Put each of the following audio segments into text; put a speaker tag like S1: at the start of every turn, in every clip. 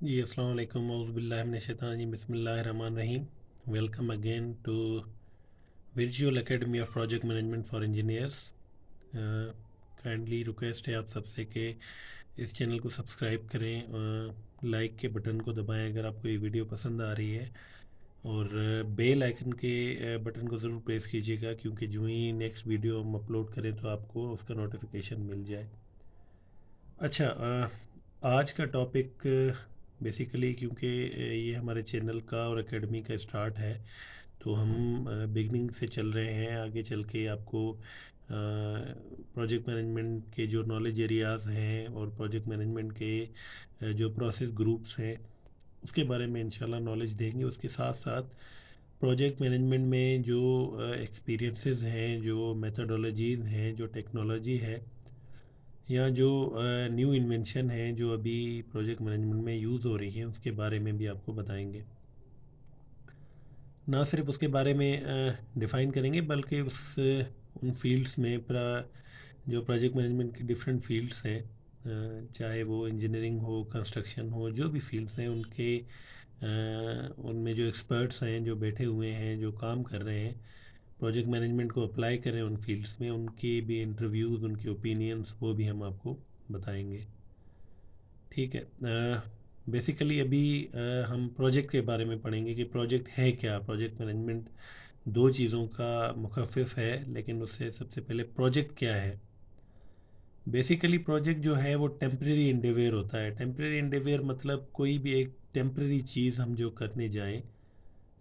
S1: जी अस्सलाम वालेकुम औज़ुबिल्लाहि मिनश शैतानिर रजीम बिस्मिल्लाहिर रहमानिर रहीम। Welcome again to virtual academy of project management for engineers. Kindly request है आप सबसे कि इस चैनल को सब्सक्राइब करें, लाइक के बटन को दबाएं अगर आपको ये वीडियो पसंद आ रही है, और बेल आइकन के बटन को ज़रूर प्रेस कीजिएगा, क्योंकि जो ही नेक्स्ट वीडियो हम अपलोड करें तो आपको उसका नोटिफिकेशन मिल जाए। अच्छा, आज का टॉपिक बेसिकली, क्योंकि ये हमारे चैनल का और एकेडमी का स्टार्ट है, तो हम बिगनिंग से चल रहे हैं। आगे चल के आपको प्रोजेक्ट मैनेजमेंट के जो नॉलेज एरियाज़ हैं और प्रोजेक्ट मैनेजमेंट के जो प्रोसेस ग्रुप्स हैं उसके बारे में इंशाल्लाह नॉलेज देंगे। उसके साथ साथ प्रोजेक्ट मैनेजमेंट में जो एक्सपीरियंसेस हैं, जो मेथडोलॉजीज़ हैं, जो टेक्नोलॉजी है, या जो न्यू इन्वेंशन है जो अभी प्रोजेक्ट मैनेजमेंट में यूज़ हो रही है, उसके बारे में भी आपको बताएंगे। ना सिर्फ उसके बारे में डिफ़ाइन करेंगे, बल्कि उन फील्ड्स में जो प्रोजेक्ट मैनेजमेंट की डिफरेंट फील्ड्स हैं, चाहे वो इंजीनियरिंग हो, कंस्ट्रक्शन हो, जो भी फील्ड्स हैं उनमें जो एक्सपर्ट्स हैं, जो बैठे हुए हैं, जो काम कर रहे हैं, प्रोजेक्ट मैनेजमेंट को अप्लाई करें उन फील्ड्स में, उनके भी इंटरव्यूज़, उनके ओपिनियंस, वो भी हम आपको बताएंगे। ठीक है। बेसिकली अभी हम प्रोजेक्ट के बारे में पढ़ेंगे कि प्रोजेक्ट है क्या। प्रोजेक्ट मैनेजमेंट दो चीज़ों का मुखफ़िफ़ है, लेकिन उससे सबसे पहले प्रोजेक्ट क्या है। बेसिकली प्रोजेक्ट जो है वो टेम्प्रेरी इंडेवियर होता है। टेम्प्रेरी इंडेवियर मतलब कोई भी एक टेम्प्रेरी चीज़ हम जो करने जाएं,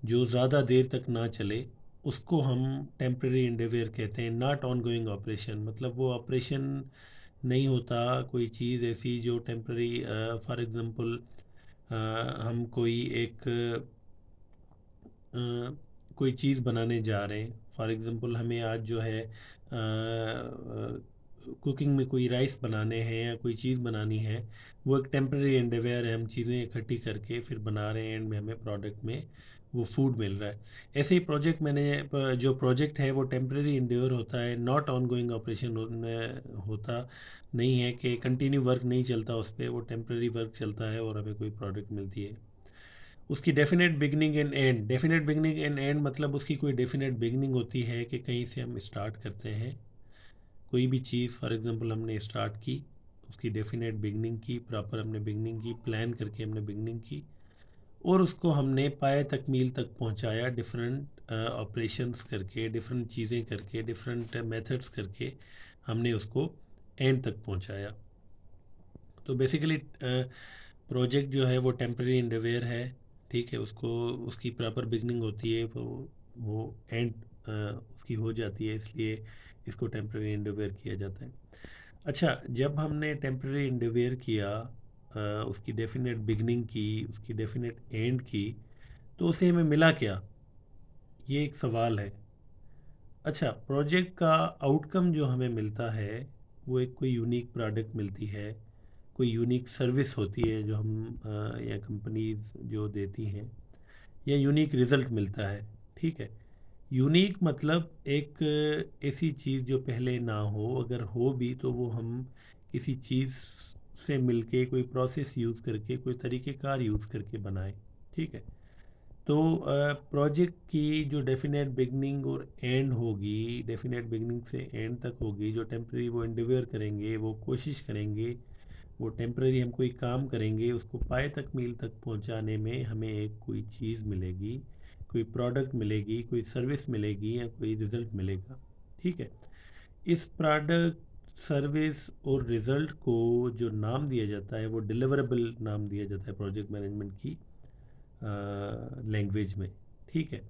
S1: जो ज़्यादा देर तक ना चले, उसको हम टेम्प्रेरी इंडेवियर कहते हैं। नॉट ऑन गोइंग ऑपरेशन, मतलब वो ऑपरेशन नहीं होता, कोई चीज़ ऐसी जो टेम्प्रेरी। फॉर एग्ज़ाम्पल, हम कोई एक कोई चीज़ बनाने जा रहे हैं। फॉर एग्ज़ाम्पल, हमें आज जो है कुकिंग में कोई राइस बनाने हैं या कोई चीज़ बनानी है, वो एक टेम्प्रेरी एंडेवेयर है। हम चीज़ें इकट्ठी करके फिर बना रहे हैं, एंड में हमें प्रोडक्ट में वो फूड मिल रहा है। ऐसे ही प्रोजेक्ट मैंने जो प्रोजेक्ट है वो टेम्प्रेरी एंडेवर होता है, नॉट ऑन गोइंग ऑपरेशन होता नहीं है कि कंटिन्यू वर्क नहीं चलता उस पर, वो टेम्प्रेरी वर्क चलता है और हमें कोई प्रोडक्ट मिलती है। उसकी definite beginning and and. Definite beginning and and मतलब उसकी कोई डेफिनेट बिगनिंग होती है कि कहीं से हम स्टार्ट करते हैं कोई भी चीज़। फॉर एग्जांपल, हमने स्टार्ट की, उसकी डेफिनेट बिगनिंग की, प्रॉपर हमने बिगनिंग की, प्लान करके हमने बिगनिंग की, और उसको हमने पाए तकमील तक पहुंचाया, डिफरेंट ऑपरेशंस करके, डिफरेंट चीज़ें करके, डिफरेंट मेथड्स करके हमने उसको एंड तक पहुंचाया। तो बेसिकली प्रोजेक्ट जो है वो टेम्प्रेरी इंडरवेयर है। ठीक है, उसको उसकी प्रॉपर बिगनिंग होती है, वो एंड उसकी हो जाती है, इसलिए इसको टेम्प्रेरी इंडरवेयर किया जाता है। अच्छा, जब हमने टेम्प्रेरी इंडरवेयर किया, उसकी डेफिनेट बिगनिंग की, उसकी डेफिनेट एंड की, तो उसे हमें मिला क्या, ये एक सवाल है। अच्छा, प्रोजेक्ट का आउटकम जो हमें मिलता है वो एक कोई यूनिक प्रोडक्ट मिलती है, कोई यूनिक सर्विस होती है जो हम या कंपनीज जो देती हैं, या यूनिक रिज़ल्ट मिलता है। ठीक है, यूनिक मतलब एक ऐसी चीज़ जो पहले ना हो, अगर हो भी तो वो हम किसी चीज़ से मिलके, कोई प्रोसेस यूज़ करके, कोई तरीक़ेकार यूज़ करके बनाएं। ठीक है, तो प्रोजेक्ट की जो डेफिनेट बिगनिंग और एंड होगी, डेफिनेट बिगनिंग से एंड तक होगी, जो टेम्प्रेरी वो इंडिवियर करेंगे, वो कोशिश करेंगे, वो टेम्प्रेरी हम कोई काम करेंगे, उसको पाए तक मील तक पहुंचाने में हमें एक कोई चीज़ मिलेगी, कोई प्रोडक्ट मिलेगी, कोई सर्विस मिलेगी, या कोई रिज़ल्ट मिलेगा। ठीक है, इस प्रोडक्ट, सर्विस और रिज़ल्ट को जो नाम दिया जाता है वो डिलीवरेबल नाम दिया जाता है प्रोजेक्ट मैनेजमेंट की लैंग्वेज में। ठीक है।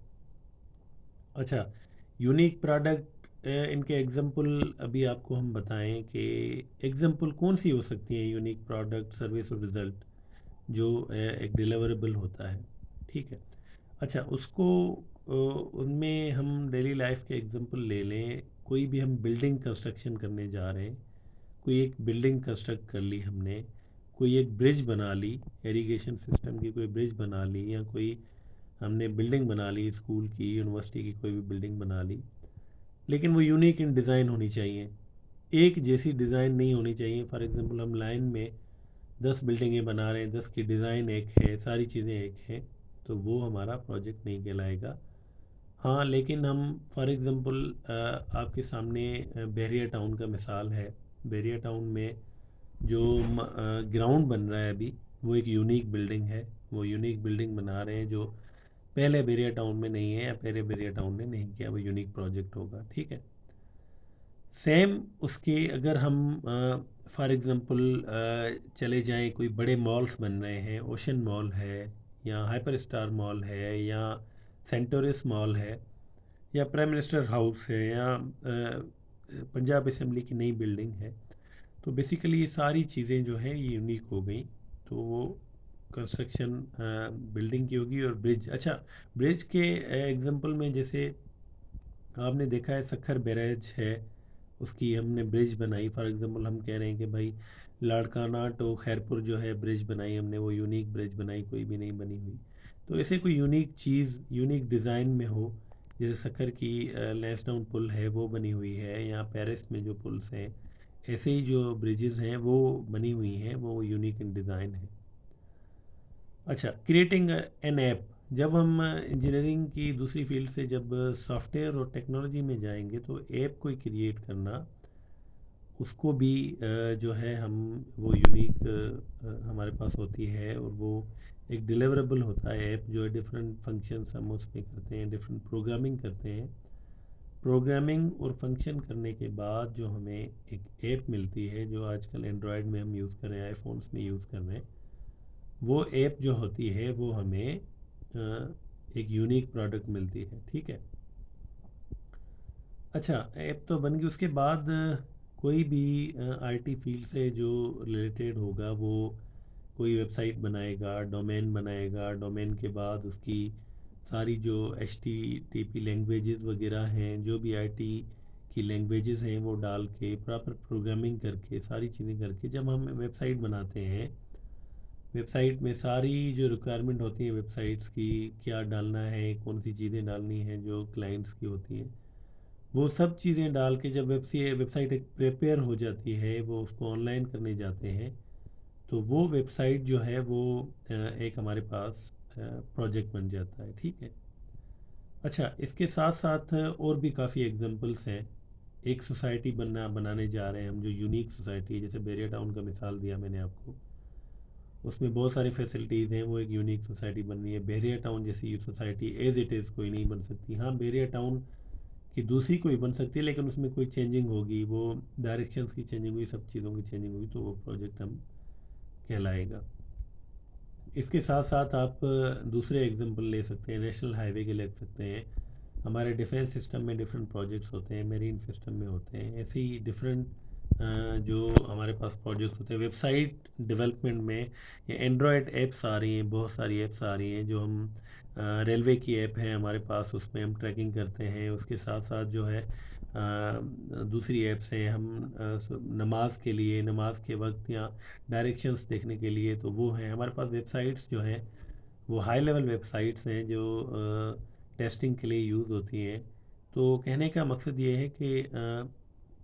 S1: अच्छा, यूनिक प्रोडक्ट, इनके एग्जांपल अभी आपको हम बताएं कि एग्जांपल कौन सी हो सकती हैं यूनिक प्रोडक्ट, सर्विस और रिज़ल्ट जो एक डिलीवरेबल होता है। ठीक है। अच्छा, उसको उनमें हम डेली लाइफ के एग्जांपल ले लें। कोई भी हम बिल्डिंग कंस्ट्रक्शन करने जा रहे हैं, कोई एक बिल्डिंग कंस्ट्रक्ट कर ली हमने, कोई एक ब्रिज बना ली, इरिगेशन सिस्टम की कोई ब्रिज बना ली, या कोई हमने बिल्डिंग बना ली, स्कूल की, यूनिवर्सिटी की कोई भी बिल्डिंग बना ली, लेकिन वो यूनिक इन डिज़ाइन होनी चाहिए, एक जैसी डिज़ाइन नहीं होनी चाहिए। फॉर एग्जांपल, हम लाइन में 10 बिल्डिंगें बना रहे हैं, 10 की डिज़ाइन एक है, सारी चीज़ें एक हैं, तो वो हमारा प्रोजेक्ट नहीं कहलाएगा। हाँ, लेकिन हम फॉर एग्ज़ाम्पल आपके सामने बैरिया टाउन का मिसाल है। बैरिया टाउन में जो ग्राउंड बन रहा है अभी, वो एक यूनिक बिल्डिंग है। वो यूनिक बिल्डिंग बना रहे हैं जो पहले बैरिया टाउन में नहीं है या पहले बैरिया टाउन ने नहीं किया, वो यूनिक प्रोजेक्ट होगा, ठीक है। सेम उसके अगर हम फॉर एग्ज़ाम्पल चले जाएं, कोई बड़े मॉल्स बन रहे हैं, ओशन मॉल है या हाइपर स्टार मॉल है या सेंटोरस मॉल है या प्राइम मिनिस्टर हाउस है या पंजाब असेंबली की नई बिल्डिंग है, तो बेसिकली ये सारी चीज़ें जो हैं ये यूनिक हो गई। तो वो कंस्ट्रक्शन बिल्डिंग की होगी। और ब्रिज, अच्छा, ब्रिज के एग्जांपल में जैसे आपने देखा है सखर बैराज है, उसकी हमने ब्रिज बनाई। फॉर एग्जांपल हम कह रहे हैं कि भाई लाड़काना टू खैरपुर जो है ब्रिज बनाई हमने, वो यूनिक ब्रिज बनाई, कोई भी नहीं बनी हुई। तो ऐसे कोई यूनिक चीज़ यूनिक डिज़ाइन में हो, जैसे सखर की लैंसडाउन पुल है वो बनी हुई है, या पेरिस में जो पुल्स हैं, ऐसे ही जो ब्रिजेज़ हैं वो बनी हुई हैं, वो यूनिक इन डिज़ाइन है। अच्छा, क्रिएटिंग एन ऐप, जब हम इंजीनियरिंग की दूसरी फील्ड से जब सॉफ्टवेयर और टेक्नोलॉजी में जाएंगे तो ऐप कोई क्रिएट करना, उसको भी जो है हम वो यूनिक हमारे पास होती है, और वो एक डिलीवरेबल होता है ऐप, जो है डिफरेंट फंक्शंस हम उसमें करते हैं, डिफरेंट प्रोग्रामिंग करते हैं। प्रोग्रामिंग और फंक्शन करने के बाद जो हमें एक ऐप मिलती है, जो आजकल एंड्रॉयड में हम यूज़ कर रहे हैं, आईफोन्स में यूज़ कर रहे हैं, वो ऐप जो होती है वो हमें एक यूनिक प्रोडक्ट मिलती है, ठीक है। अच्छा, ऐप तो बन गई, उसके बाद कोई भी आईटी फील्ड से जो रिलेटेड होगा, वो कोई वेबसाइट बनाएगा, डोमेन बनाएगा, डोमेन के बाद उसकी सारी जो H T T P languages वगैरह हैं, जो भी आईटी की लैंग्वेजेस हैं, वो डाल के प्रॉपर प्रोग्रामिंग करके सारी चीज़ें करके जब हम वेबसाइट बनाते हैं, वेबसाइट में सारी जो रिक्वायरमेंट होती है वेबसाइट्स की, क्या डालना है, कौन सी चीज़ें डालनी हैं जो क्लाइंट्स की होती हैं, वो सब चीज़ें डाल के जब वेबसाइट एक प्रिपेयर हो जाती है, वो उसको ऑनलाइन करने जाते हैं, तो वो वेबसाइट जो है वो एक हमारे पास प्रोजेक्ट बन जाता है, ठीक है। अच्छा, इसके साथ साथ और भी काफ़ी एग्जांपल्स हैं। एक सोसाइटी बनाने जा रहे हैं हम, जो यूनिक सोसाइटी है, जैसे बैरिया टाउन का मिसाल दिया मैंने आपको, उसमें बहुत सारी फैसिलिटीज़ हैं, वो एक यूनिक सोसाइटी बन रही है। बैरिया टाउन जैसी सोसाइटी एज इट इज़ कोई नहीं बन सकती। हाँ, बैरिया टाउन की दूसरी कोई बन सकती है, लेकिन उसमें कोई चेंजिंग होगी, वो डायरेक्शंस की चेंजिंग हुई, सब चीज़ों की चेंजिंग हुई, तो वो प्रोजेक्ट हम कहलाएगा। इसके साथ साथ आप दूसरे एग्जांपल ले सकते हैं, नेशनल हाईवे के ले सकते हैं। हमारे डिफेंस सिस्टम में डिफरेंट प्रोजेक्ट्स होते हैं, मेरीन सिस्टम में होते हैं, ऐसे ही डिफरेंट जो हमारे पास प्रोजेक्ट्स होते हैं। वेबसाइट डेवलपमेंट में ये एंड्रॉयड ऐप्स आ रही हैं, बहुत सारी ऐप्स आ रही हैं, जो हम रेलवे की ऐप है हमारे पास, उसमें हम ट्रैकिंग करते हैं। उसके साथ साथ जो है दूसरी ऐप्स हैं, हम नमाज के लिए, नमाज के वक्त या डायरेक्शंस देखने के लिए, तो वो हैं हमारे पास वेबसाइट्स जो हैं, वो हाई लेवल वेबसाइट्स हैं जो टेस्टिंग के लिए यूज़ होती हैं। तो कहने का मकसद ये है कि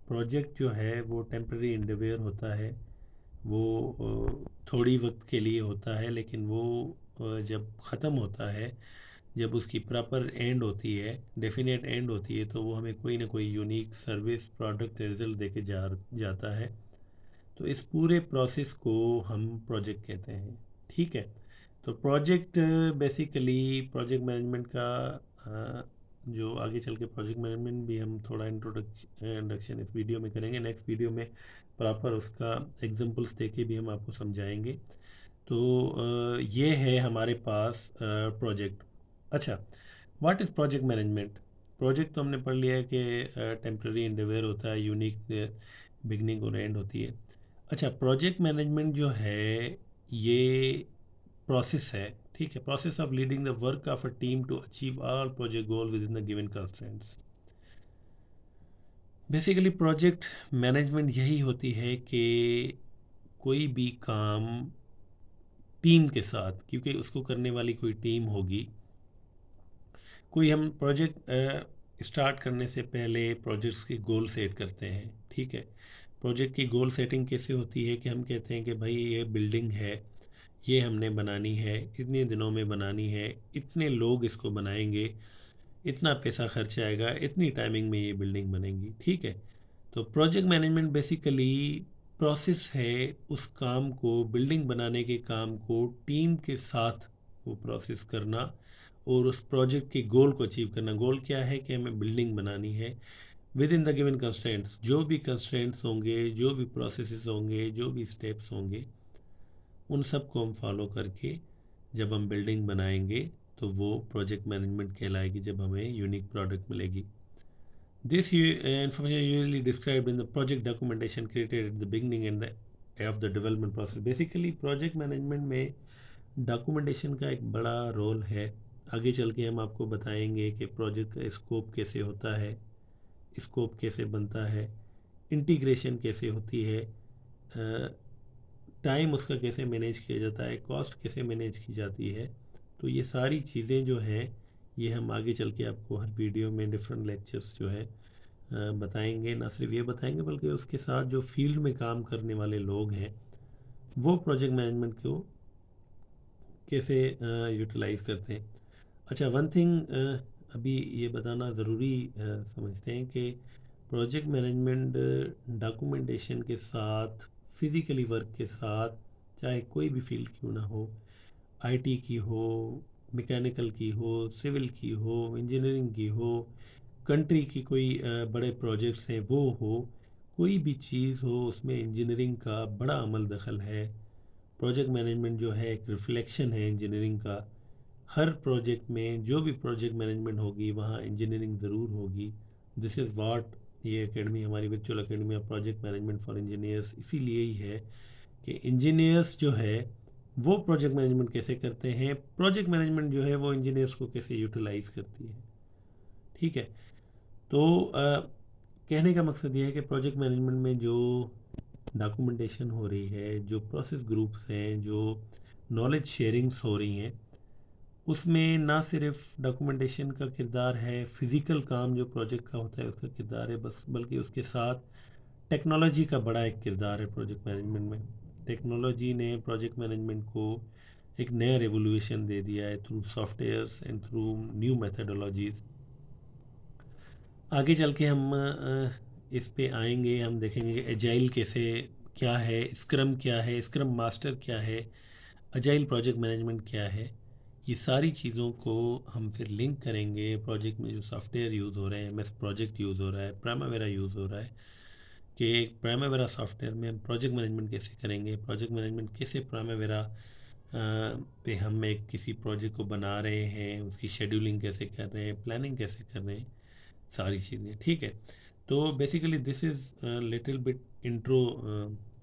S1: प्रोजेक्ट जो है वो टेम्परेरी इंडीवेयर होता है, वो थोड़ी वक्त के लिए होता है, लेकिन वो जब ख़त्म होता है, जब उसकी प्रॉपर एंड होती है, डेफिनेट एंड होती है, तो वो हमें कोई ना कोई यूनिक सर्विस प्रोडक्ट रिजल्ट दे के जाता है। तो इस पूरे प्रोसेस को हम प्रोजेक्ट कहते हैं, ठीक है। तो प्रोजेक्ट बेसिकली प्रोजेक्ट मैनेजमेंट का जो आगे चल के प्रोजेक्ट मैनेजमेंट भी हम थोड़ा इंट्रोडक्शन इस वीडियो में करेंगे, नेक्स्ट वीडियो में प्रॉपर उसका एग्जांपल्स देके भी हम आपको समझाएंगे। तो ये है हमारे पास प्रोजेक्ट। अच्छा, what is project management? Project तो हमने पढ़ लिया है कि टेम्प्रेरी इंडीवेयर होता है, यूनिक बिगनिंग और एंड होती है। अच्छा, प्रोजेक्ट मैनेजमेंट जो है ये प्रोसेस है, ठीक है, process of leading the work of a team to achieve all project goal within the given constraints. Basically project management यही होती है कि कोई भी काम टीम के साथ, क्योंकि उसको करने वाली कोई टीम होगी, कोई हम प्रोजेक्ट स्टार्ट करने से पहले प्रोजेक्ट्स के गोल सेट करते हैं, ठीक है। प्रोजेक्ट की गोल सेटिंग कैसे होती है कि हम कहते हैं कि भाई ये बिल्डिंग है, ये हमने बनानी है, इतने दिनों में बनानी है, इतने लोग इसको बनाएंगे, इतना पैसा खर्च आएगा, इतनी टाइमिंग में ये बिल्डिंग बनेगी, ठीक है। तो प्रोजेक्ट मैनेजमेंट बेसिकली प्रोसेस है उस काम को, बिल्डिंग बनाने के काम को टीम के साथ वो प्रोसेस करना और उस प्रोजेक्ट के गोल को अचीव करना। गोल क्या है कि हमें बिल्डिंग बनानी है with in the given constraints. जो भी कंस्ट्रेंट्स होंगे, जो भी प्रोसेसेस होंगे, जो भी स्टेप्स होंगे, उन सब को हम फॉलो करके जब हम बिल्डिंग बनाएंगे तो वो प्रोजेक्ट मैनेजमेंट कहलाएगी, जब हमें यूनिक प्रोडक्ट मिलेगी। This information is usually described in the project documentation created at the beginning and the of the development process. Basically project management में documentation का एक बड़ा रोल है। आगे चल के हम आपको बताएंगे कि प्रोजेक्ट का स्कोप कैसे होता है, स्कोप कैसे बनता है, इंटीग्रेशन कैसे होती है, टाइम उसका कैसे मैनेज किया जाता है, कॉस्ट कैसे मैनेज की जाती है। तो ये सारी चीज़ें जो हैं ये हम आगे चल के आपको हर वीडियो में डिफरेंट लेक्चर्स जो है बताएंगे। ना सिर्फ ये बताएंगे बल्कि उसके साथ जो फील्ड में काम करने वाले लोग हैं वो प्रोजेक्ट मैनेजमेंट को कैसे यूटिलाइज करते हैं। अच्छा, वन थिंग अभी ये बताना ज़रूरी समझते हैं कि प्रोजेक्ट मैनेजमेंट डॉक्यूमेंटेशन के साथ, फिज़िकली वर्क के साथ, चाहे कोई भी फील्ड क्यों ना हो, आईटी की हो, मैकेनिकल की हो, सिविल की हो, इंजीनियरिंग की हो, कंट्री की कोई बड़े प्रोजेक्ट्स हैं वो हो, कोई भी चीज़ हो उसमें इंजीनियरिंग का बड़ा अमल दखल है। प्रोजेक्ट मैनेजमेंट जो है एक रिफ्लेक्शन है इंजीनियरिंग का। हर प्रोजेक्ट में जो भी प्रोजेक्ट मैनेजमेंट होगी वहाँ इंजीनियरिंग ज़रूर होगी। दिस इज़ वाट ये एकेडमी, हमारी virtual academy of project management for engineers इसीलिए ही है कि इंजीनियर्स जो है वो प्रोजेक्ट मैनेजमेंट कैसे करते हैं, प्रोजेक्ट मैनेजमेंट जो है वो इंजीनियर्स को कैसे यूटिलाइज करती है, ठीक है। तो कहने का मकसद ये है कि प्रोजेक्ट मैनेजमेंट में जो डॉक्यूमेंटेशन हो रही है, जो प्रोसेस ग्रुप्स हैं, जो नॉलेज शेयरिंग्स हो रही हैं, उसमें ना सिर्फ डॉक्यूमेंटेशन का किरदार है, फिज़िकल काम जो प्रोजेक्ट का होता है उसका किरदार है बस, बल्कि उसके साथ टेक्नोलॉजी का बड़ा एक किरदार है प्रोजेक्ट मैनेजमेंट में। टेक्नोलॉजी ने प्रोजेक्ट मैनेजमेंट को एक नया रेवोल्यूशन दे दिया है through softwares and through new methodologies. आगे चल के हम इस पे आएंगे, हम देखेंगे कि एजाइल कैसे, क्या है स्क्रम, क्या है स्क्रम मास्टर, क्या है एजाइल प्रोजेक्ट मैनेजमेंट, क्या है। ये सारी चीज़ों को हम फिर लिंक करेंगे प्रोजेक्ट में जो सॉफ्टवेयर यूज़ हो रहे हैं, एमएस प्रोजेक्ट यूज़ हो रहा है, प्राइमावेरा यूज़ हो रहा है, कि एक प्राइमावेरा सॉफ्टवेयर में हम प्रोजेक्ट मैनेजमेंट कैसे करेंगे, प्रोजेक्ट मैनेजमेंट कैसे प्राइमावेरा पे हम एक किसी प्रोजेक्ट को बना रहे हैं, उसकी शेड्यूलिंग कैसे कर रहे हैं, प्लानिंग कैसे कर रहे हैं, सारी चीज़ें, ठीक है। तो basically this is little bit intro,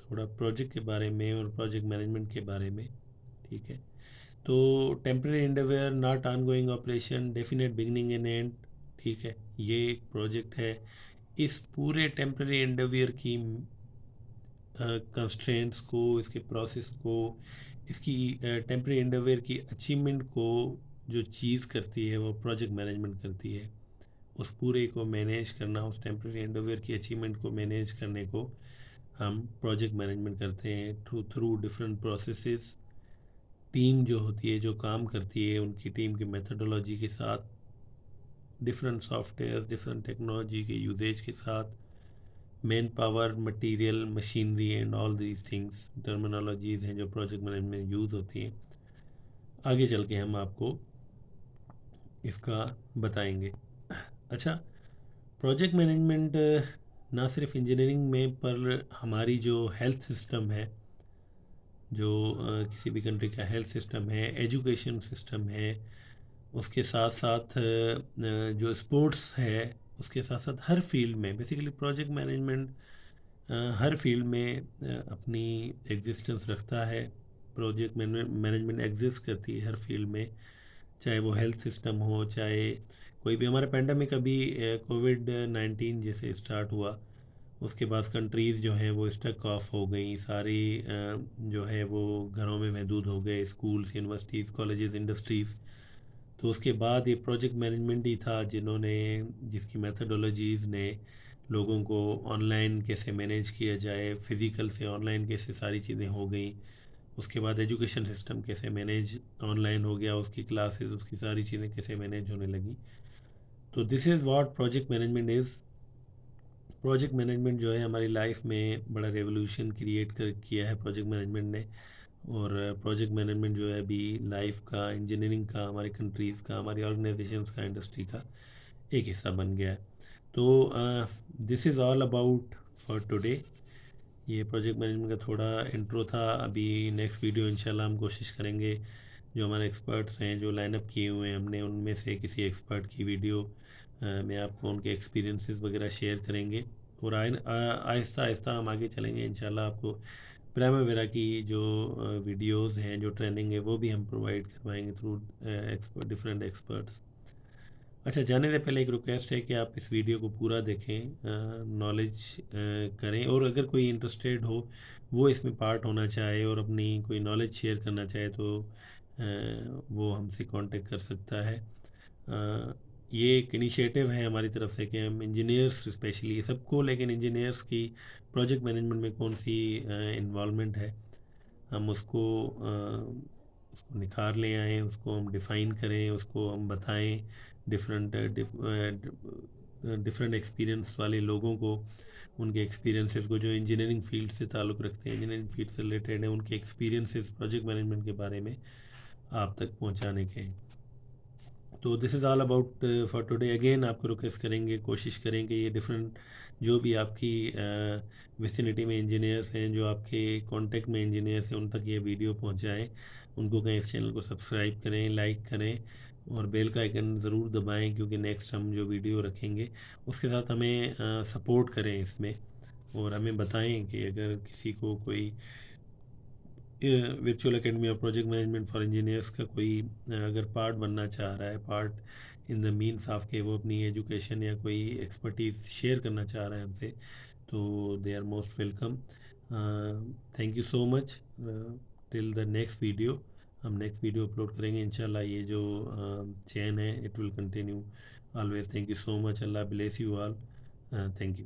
S1: थोड़ा प्रोजेक्ट के बारे में और प्रोजेक्ट मैनेजमेंट के बारे में, ठीक है। तो temporary endeavour, not ongoing operation, definite beginning and end, ठीक है, ये एक प्रोजेक्ट है। इस पूरे टेम्प्रेरी एंडरवेयर की कंस्ट्रेंट्स को, इसके प्रोसेस को, इसकी टेम्प्रेरी एंडरवेयर की अचीवमेंट को जो चीज़ करती है वो प्रोजेक्ट मैनेजमेंट करती है। उस पूरे को मैनेज करना, उस टेम्प्रेरी एंडरवेयर की अचीवमेंट को मैनेज करने को हम प्रोजेक्ट मैनेजमेंट करते हैं थ्रू डिफरेंट प्रोसेसेस। टीम जो होती है, जो काम करती है, उनकी टीम की मेथडोलॉजी के साथ, डिफरेंट सॉफ्टवेयर, डिफरेंट टेक्नोलॉजी के यूजेज के साथ, man power, material, machinery and all these things terminologies हैं जो प्रोजेक्ट मैनेजमेंट में यूज़ होती हैं। आगे चल के हम आपको इसका बताएंगे। अच्छा, प्रोजेक्ट मैनेजमेंट ना सिर्फ इंजीनियरिंग में पर हमारी जो हेल्थ सिस्टम है, जो किसी भी कंट्री का हेल्थ सिस्टम है, एजुकेशन सिस्टम है, उसके साथ साथ जो स्पोर्ट्स है, उसके साथ साथ हर फील्ड में बेसिकली प्रोजेक्ट मैनेजमेंट हर फील्ड में अपनी एग्जिस्टेंस रखता है। प्रोजेक्ट मैनेजमेंट एग्जिस्ट करती है हर फील्ड में, चाहे वो हेल्थ सिस्टम हो, चाहे कोई भी। हमारा पेंडेमिक अभी कोविड-19 जैसे स्टार्ट हुआ, उसके बाद कंट्रीज़ जो हैं वो स्टक ऑफ हो गई सारी, जो है वो घरों में महदूद हो गए, स्कूल्स, यूनिवर्सिटीज़, कॉलेजेस, इंडस्ट्रीज़। तो उसके बाद ये प्रोजेक्ट मैनेजमेंट ही था जिसकी मेथडोलॉजीज़ ने लोगों को ऑनलाइन कैसे मैनेज किया जाए, फ़िज़िकल से ऑनलाइन कैसे सारी चीज़ें हो गई। उसके बाद एजुकेशन सिस्टम कैसे मैनेज ऑनलाइन हो गया, उसकी क्लासेस, उसकी सारी चीज़ें कैसे मैनेज होने लगी। तो this is what project management is. Project management जो है हमारी लाइफ में बड़ा रेवोल्यूशन क्रिएट कर किया है प्रोजेक्ट मैनेजमेंट ने। और प्रोजेक्ट मैनेजमेंट जो है अभी लाइफ का, इंजीनियरिंग का, हमारी कंट्रीज़ का, हमारी ऑर्गेनाइजेशंस का, इंडस्ट्री का एक हिस्सा बन गया है। तो this is all about for today. ये प्रोजेक्ट मैनेजमेंट का थोड़ा इंट्रो था। अभी नेक्स्ट वीडियो इंशाल्लाह हम कोशिश करेंगे, जो हमारे एक्सपर्ट्स हैं जो लाइनअप किए हुए हैं हमने, उनमें से किसी एक्सपर्ट की वीडियो में आपको उनके एक्सपीरियंसेस वगैरह शेयर करेंगे। और आहिस्ता आहिस्ता हम आगे चलेंगे इंशाल्लाह। आपको प्राइमवेरा की जो वीडियोस हैं, जो ट्रेनिंग है, वो भी हम प्रोवाइड करवाएंगे थ्रू डिफरेंट एक्सपर्ट्स। अच्छा, जाने से पहले एक रिक्वेस्ट है कि आप इस वीडियो को पूरा देखें, नॉलेज करें, और अगर कोई इंटरेस्टेड हो, वो इसमें पार्ट होना चाहे और अपनी कोई नॉलेज शेयर करना चाहे, तो वो हमसे कांटेक्ट कर सकता है। ये एक इनिशिएटिव है हमारी तरफ से कि हम इंजीनियर्स, स्पेशली सबको, लेकिन इंजीनियर्स की प्रोजेक्ट मैनेजमेंट में कौन सी इन्वॉल्वमेंट है, हम उसको निखार ले आएँ, उसको हम डिफ़ाइन करें, उसको हम बताएं डिफरेंट डिफरेंट एक्सपीरियंस वाले लोगों को, उनके एक्सपीरियंसेस को, जो इंजीनियरिंग फील्ड से ताल्लुक़ रखते हैं, इंजीनियरिंग फील्ड से रिलेटेड हैं, उनके एक्सपीरियंसेस प्रोजेक्ट मैनेजमेंट के बारे में आप तक पहुंचाने के। तो this is all about for today. Again आपको रिक्वेस्ट करेंगे, कोशिश करें कि ये डिफरेंट, जो भी आपकी विसिनिटी में इंजीनियर्स हैं, जो आपके कांटेक्ट में इंजीनियर्स हैं, उन तक ये वीडियो पहुंचाएं। उनको कहें इस चैनल को सब्सक्राइब करें, लाइक करें, और बेल का आइकन ज़रूर दबाएं, क्योंकि नेक्स्ट हम जो वीडियो रखेंगे उसके साथ हमें सपोर्ट करें इसमें। और हमें बताएं कि अगर किसी को कोई वर्चुअल एकेडमी और प्रोजेक्ट मैनेजमेंट फॉर इंजीनियर्स का कोई अगर पार्ट बनना चाह रहा है, part in the means of के वो अपनी एजुकेशन या कोई एक्सपर्टीज शेयर करना चाह रहे हैं हमसे, तो they are most welcome. Thank you so much. Till the next video, हम नेक्स्ट वीडियो अपलोड करेंगे इंशाल्लाह। ये जो चैन है, it will continue always. Thank you so much. Allah bless you all. Thank you.